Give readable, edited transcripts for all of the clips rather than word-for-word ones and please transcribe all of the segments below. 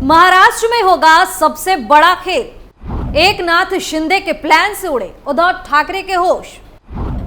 महाराष्ट्र में होगा सबसे बड़ा खेल। एकनाथ शिंदे के प्लान से उड़े उद्धव ठाकरे के होश।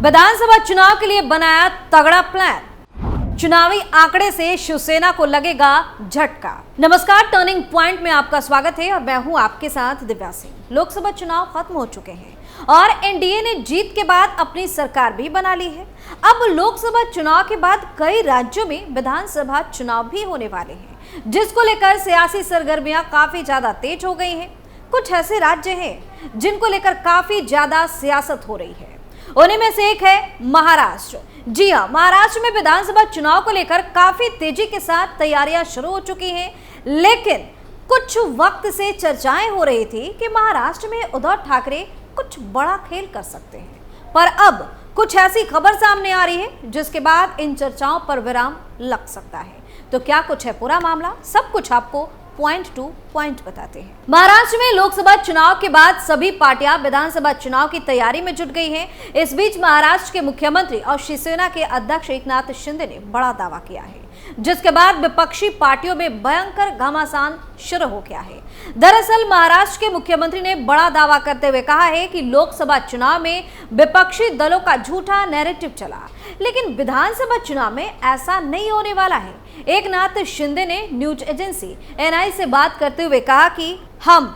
विधानसभा चुनाव के लिए बनाया तगड़ा प्लान। चुनावी आंकड़े से शिवसेना को लगेगा झटका। नमस्कार, टर्निंग पॉइंट में आपका स्वागत है और मैं हूं आपके साथ दिव्या सिंह। लोकसभा चुनाव खत्म हो चुके हैं और एनडीए ने जीत के बाद अपनी सरकार भी बना ली है। अब लोकसभा चुनाव के बाद कई राज्यों में विधानसभा चुनाव भी होने वाले हैं, जिसको लेकर सियासी सरगर्मियां काफी ज्यादा तेज हो गई हैं। कुछ ऐसे राज्य हैं जिनको लेकर काफी ज्यादा सियासत हो रही है। उन्हीं में से एक है महाराष्ट्र। जी हां, महाराष्ट्र में विधानसभा चुनाव को लेकर काफी तेजी के साथ तैयारियां शुरू हो चुकी हैं, लेकिन कुछ वक्त से चर्चाएं हो रही थी कि महाराष्ट्र में उद्धव ठाकरे कुछ बड़ा खेल कर सकते हैं, पर अब कुछ ऐसी खबर सामने आ रही है जिसके बाद इन चर्चाओं पर विराम लग सकता है। तो क्या कुछ है पूरा मामला, सब कुछ आपको पॉइंट टू पॉइंट बताते हैं। महाराष्ट्र में लोकसभा चुनाव के बाद सभी पार्टियां विधानसभा चुनाव की तैयारी में जुट गई हैं। इस बीच महाराष्ट्र के मुख्यमंत्री और शिवसेना के अध्यक्ष एकनाथ शिंदे ने बड़ा दावा किया है, जिसके बाद विपक्षी पार्टियों में भयंकर घमासान शुरू हो गया है। दरअसल महाराष्ट्र के मुख्यमंत्री ने बड़ा दावा करते हुए कहा है कि लोकसभा चुनाव में विपक्षी दलों का झूठा नैरेटिव चला, लेकिन विधानसभा चुनाव में ऐसा नहीं होने वाला है। एकनाथ शिंदे ने न्यूज एजेंसी एनआई से बात करते हुए कहा कि हम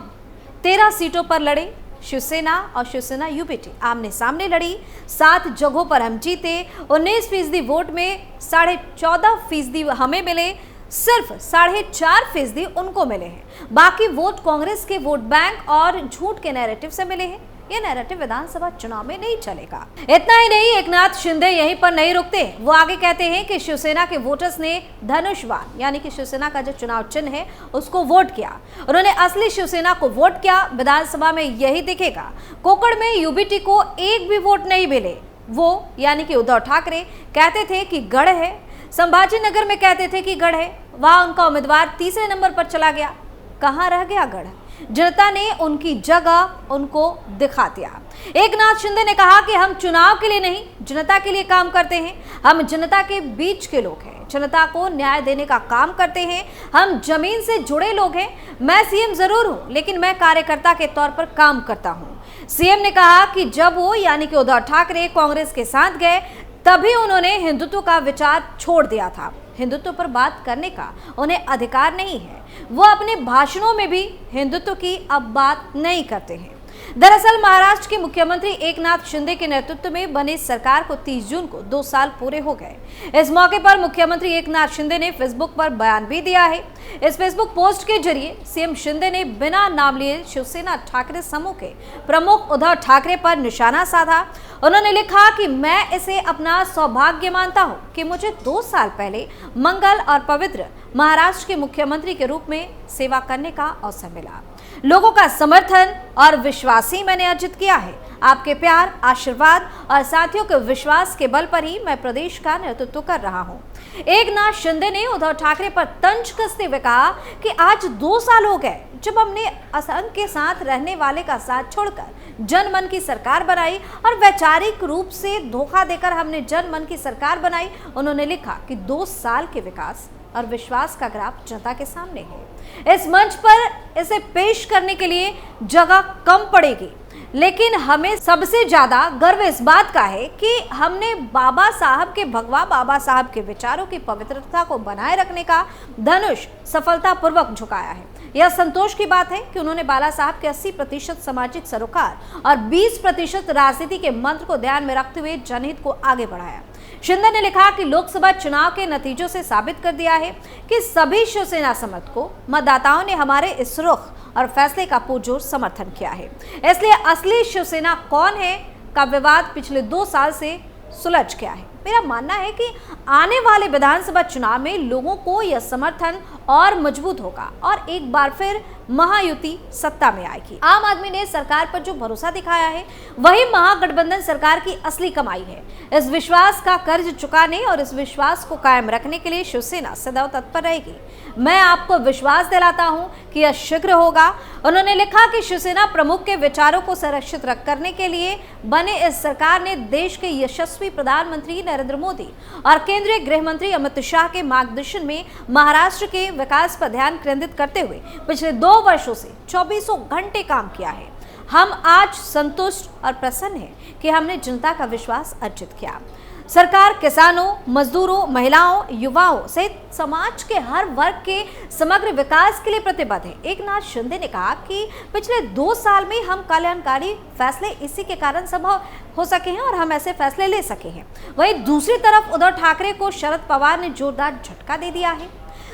13 सीटों पर लड़े। शिवसेना और शिवसेना यूबीटी आमने सामने लड़ी। 7 जगहों पर हम जीते। 19% वोट में 14.5% हमें मिले, सिर्फ 4.5% उनको मिले हैं। बाकी वोट कांग्रेस के वोट बैंक और झूठ के नैरेटिव से मिले हैं। ये नैरेटिव विधानसभा चुनाव में नहीं चलेगा। इतना ही नहीं, एकनाथ शिंदे यहीं पर नहीं रुकते। वो आगे कहते हैं कि शिवसेना के वोटर्स ने धनुष बाण यानी कि शिवसेना का जो चुनाव चिन्ह है उसको वोट किया। उन्होंने असली शिवसेना को वोट किया। विधानसभा में यही दिखेगा। कोकड़ में यूबीटी को एक भी वोट नहीं मिले। वो यानी कि उद्धव ठाकरे कहते थे कि गढ़ है। संभाजी नगर में कहते थे कि गढ़ है। वहां उनका उम्मीदवार तीसरे नंबर पर चला गया। कहां रह गया गढ़? जनता ने उनकी जगह उनको दिखा दिया। एकनाथ शिंदे ने कहा कि हम चुनाव के लिए नहीं, जनता के लिए काम करते हैं। हम जनता के बीच के लोग हैं, जनता को न्याय देने का काम करते हैं। हम जमीन से जुड़े लोग हैं। मैं सीएम जरूर हूं, लेकिन मैं कार्यकर्ता के तौर पर काम करता हूं। सीएम ने कहा कि जब वो यानी कि उद्धव ठाकरे कांग्रेस के साथ गए, तभी उन्होंने हिंदुत्व का विचार छोड़ दिया था। हिंदुत्व पर बात करने का उन्हें अधिकार नहीं है। वो अपने भाषणों में भी हिंदुत्व की अब बात नहीं करते हैं। दरअसल महाराष्ट्र के मुख्यमंत्री एकनाथ शिंदे के नेतृत्व में बनी सरकार को 30 जून को 2 साल पूरे हो गए। इस मौके पर मुख्यमंत्री एकनाथ शिंदे ने फेसबुक पर बयान भी दिया है। इस फेसबुक पोस्ट के जरिए सीएम शिंदे ने बिना नाम लिए शिवसेना ठाकरे समूह के प्रमुख उद्धव ठाकरे पर निशाना साधा। उन्होंने लिखा कि मैं इसे अपना सौभाग्य मानता हूं कि मुझे 2 साल पहले मंगल और पवित्र महाराष्ट्र के मुख्यमंत्री के रूप में सेवा करने का अवसर मिला। लोगों का समर्थन और विश्वास ही मैंने अर्जित किया है। आपके प्यार, आशीर्वाद और साथियों के विश्वास के बल पर ही मैं प्रदेश का नेतृत्व कर रहा हूं। एकनाथ शिंदे ने उद्धव ठाकरे पर तंज कसते हुए कहा कि आज 2 साल हो गए जब हमने असंग के साथ रहने वाले का साथ छोड़कर जनमन की सरकार बनाई और वैचारिक रूप से धोखा देकर हमने जनमन की सरकार बनाई। उन्होंने लिखा कि 2 साल के विकास और विश्वास का ग्राफ जनता के सामने है। इस मंच पर इसे पेश करने के लिए जगह कम पड़ेगी, लेकिन हमें सबसे ज्यादा गर्व इस बात का है कि हमने बाबा साहब के विचारों की पवित्रता को बनाए रखने का धनुष सफलतापूर्वक झुकाया है। यह संतोष की बात है कि उन्होंने बाला साहब के 80% सामाजिक सरोकार और 20% राजनीति के मंत्र को ध्यान में रखते हुए जनहित को आगे बढ़ाया। शिंदे ने लिखा कि लोकसभा चुनाव के नतीजों से साबित कर दिया है कि सभी शिवसेना समर्थकों, मतदाताओं ने हमारे इस रुख और फैसले का पुरजोर समर्थन किया है। इसलिए असली शिवसेना कौन है का विवाद पिछले 2 साल से सुलझ गया है। मेरा मानना है कि आने वाले विधानसभा चुनाव में लोगों को यह समर्थन और मजबूत होगा और एक बार फिर महायुति सत्ता में आएगी। आम आदमी ने सरकार पर जो भरोसा दिखाया है वही महागठबंधन सरकार की असली कमाई है। इस विश्वास का कर्ज चुकाने और इस विश्वास को कायम रखने के लिए शिवसेना सदैव तत्पर रहेगी। मैं आपको विश्वास दिलाता हूं कि यह शीघ्र होगा। उन्होंने लिखा कि शिवसेना प्रमुख के विचारों को संरक्षित करने के लिए बने इस सरकार ने देश के यशस्वी प्रधानमंत्री नरेंद्र मोदी और केंद्रीय गृह मंत्री अमित शाह के मार्गदर्शन में महाराष्ट्र के विकास पर ध्यान केंद्रित करते हुए पिछले 2 वर्षों से 24 घंटे काम किया है। हम आज संतुष्ट और प्रसन्न हैं कि हमने जनता का विश्वास अर्जित किया। सरकार किसानों, मजदूरों, महिलाओं, युवाओं सहित समाज के हर वर्ग के समग्र विकास के लिए प्रतिबद्ध है। एकनाथ शिंदे ने कहा कि पिछले 2 साल में हम कल्याणकारी फैसले इसी के कारण संभव हो सके हैं और हम ऐसे फैसले ले सके हैं। वहीं दूसरी तरफ उद्धव ठाकरे को शरद पवार ने जोरदार झटका दे दिया है।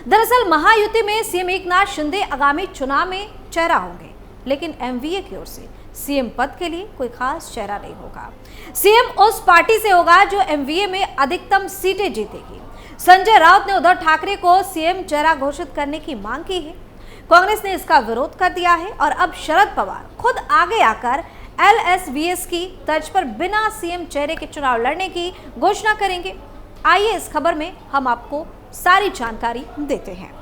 दरअसल महायुति में सीएम एकनाथ शिंदे आगामी चुनाव में चेहरा होंगे, लेकिन एमवीए की ओर से सीएम पद के लिए कोई खास चेहरा नहीं होगा। सीएम उस पार्टी से होगा जो एमवीए में अधिकतम सीटें जीतेगी। संजय राउत ने उद्धव ठाकरे को सीएम चेहरा घोषित करने की मांग की है। कांग्रेस ने इसका विरोध कर दिया है और अब शरद पवार खुद आगे आकर एलएसवीएस की तर्ज पर बिना सीएम चेहरे के चुनाव लड़ने की घोषणा करेंगे। आइए इस खबर में हम आपको सारी जानकारी देते हैं।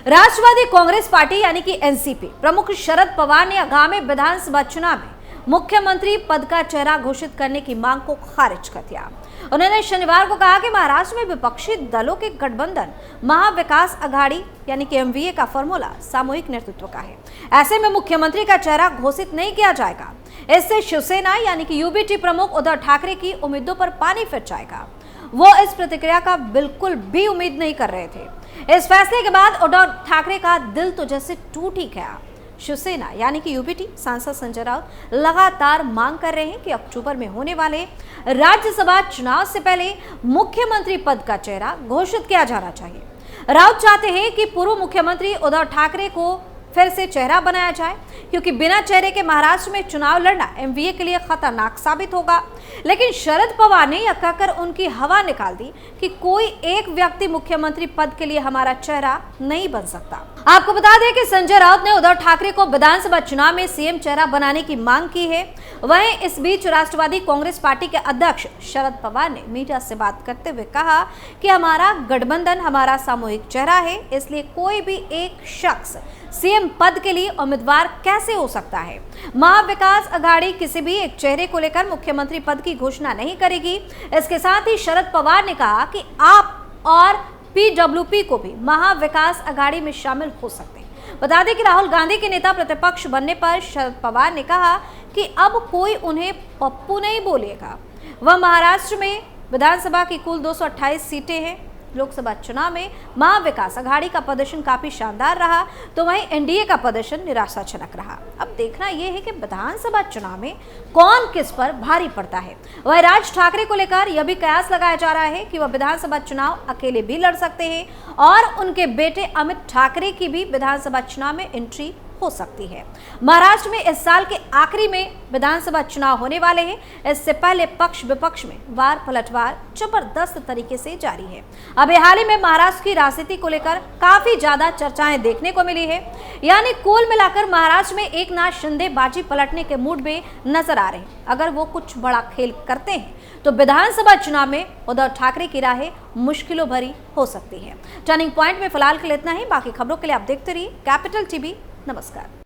राष्ट्रवादी कांग्रेस पार्टी यानी कि एनसीपी प्रमुख शरद पवार ने आगामी विधानसभा चुनाव में मुख्यमंत्री पद का चेहरा घोषित करने की मांग को खारिज कर दिया। उन्होंने शनिवार को कहा कि महाराष्ट्र में विपक्षी दलों के गठबंधन महाविकास अघाड़ी यानी कि एमवीए का फॉर्मूला सामूहिक नेतृत्व का है। ऐसे में मुख्यमंत्री का चेहरा घोषित नहीं किया जाएगा। इससे शिवसेना यानी कि यूबीटी प्रमुख उद्धव ठाकरे की उम्मीदों पर पानी फिर जाएगा। वो इस प्रतिक्रिया का बिल्कुल भी उम्मीद नहीं कर रहे थे। इस फैसले के बाद उद्धव ठाकरे का दिल तो जैसे टूट ही गया। शिवसेना यानी कि यूबीटी सांसद संजय राउत लगातार मांग कर रहे हैं कि अक्टूबर में होने वाले राज्यसभा चुनाव से पहले मुख्यमंत्री पद का चेहरा घोषित किया जाना चाहिए। राउत चाहते हैं कि पूर्व मुख्यमंत्री उद्धव ठाकरे को फिर से चेहरा बनाया जाए, क्योंकि बिना चेहरे के महाराष्ट्र में चुनाव लड़ना एमवीए के लिए खतरनाक साबित होगा। लेकिन शरद पवार ने यह कहकर उनकी हवा निकाल दी कि कोई एक व्यक्ति मुख्यमंत्री पद के लिए हमारा चेहरा नहीं बन सकता। आपको बता दें कि संजय राउत ने उद्धव ठाकरे को विधानसभा चुनाव में सीएम चेहरा बनाने की मांग की है। वहीं इस बीच राष्ट्रवादी कांग्रेस पार्टी के अध्यक्ष शरद पवार ने मीडिया से बात करते हुए कहा कि हमारा गठबंधन हमारा सामूहिक चेहरा है, इसलिए कोई भी एक शख्स सीएम पद के लिए उम्मीदवार कैसे हो सकता है। महाविकास अघाड़ी किसी भी एक चेहरे को लेकर मुख्यमंत्री पद की घोषणा नहीं करेगी। इसके साथ ही शरद पवार ने कहा कि आप और पीडब्ल्यूपी को भी महाविकास अघाड़ी में शामिल हो सकते हैं। बता दें कि राहुल गांधी के नेता प्रतिपक्ष बनने पर शरद पवार ने कहा कि अब कोई उन्हें पप्पू नहीं बोलेगा। वह महाराष्ट्र में विधानसभा की कुल 228 सीटें हैं। लोकसभा चुनाव में महाविकास अघाड़ी का प्रदर्शन काफी शानदार रहा, तो वहीं एनडीए का प्रदर्शन निराशाजनक रहा। अब देखना यह है कि विधानसभा चुनाव में कौन किस पर भारी पड़ता है। वह राज ठाकरे को लेकर यह भी कयास लगाया जा रहा है कि वह विधानसभा चुनाव अकेले भी लड़ सकते हैं और उनके बेटे अमित ठाकरे की भी विधानसभा चुनाव में एंट्री हो सकती है। महाराष्ट्र में इस साल के आखिरी में विधानसभा चुनाव होने वाले हैं। इससे पहले पक्ष विपक्ष में वार पलटवार जबरदस्त तरीके से जारी है। अभी हाल ही में महाराष्ट्र की राजनीति को लेकर काफी ज्यादा चर्चाएं देखने को मिली है। यानी कुल मिलाकर महाराष्ट्र में एकनाथ शिंदे बाजी पलटने के मूड में नजर आ रहे हैं। अगर वो कुछ बड़ा खेल करते हैं तो विधानसभा चुनाव में उद्धव ठाकरे की राहें मुश्किलों भरी हो सकती है। टर्निंग पॉइंट में फिलहाल के लिए इतना ही। बाकी खबरों के लिए आप देखते रहिए कैपिटल टीवी। नमस्कार।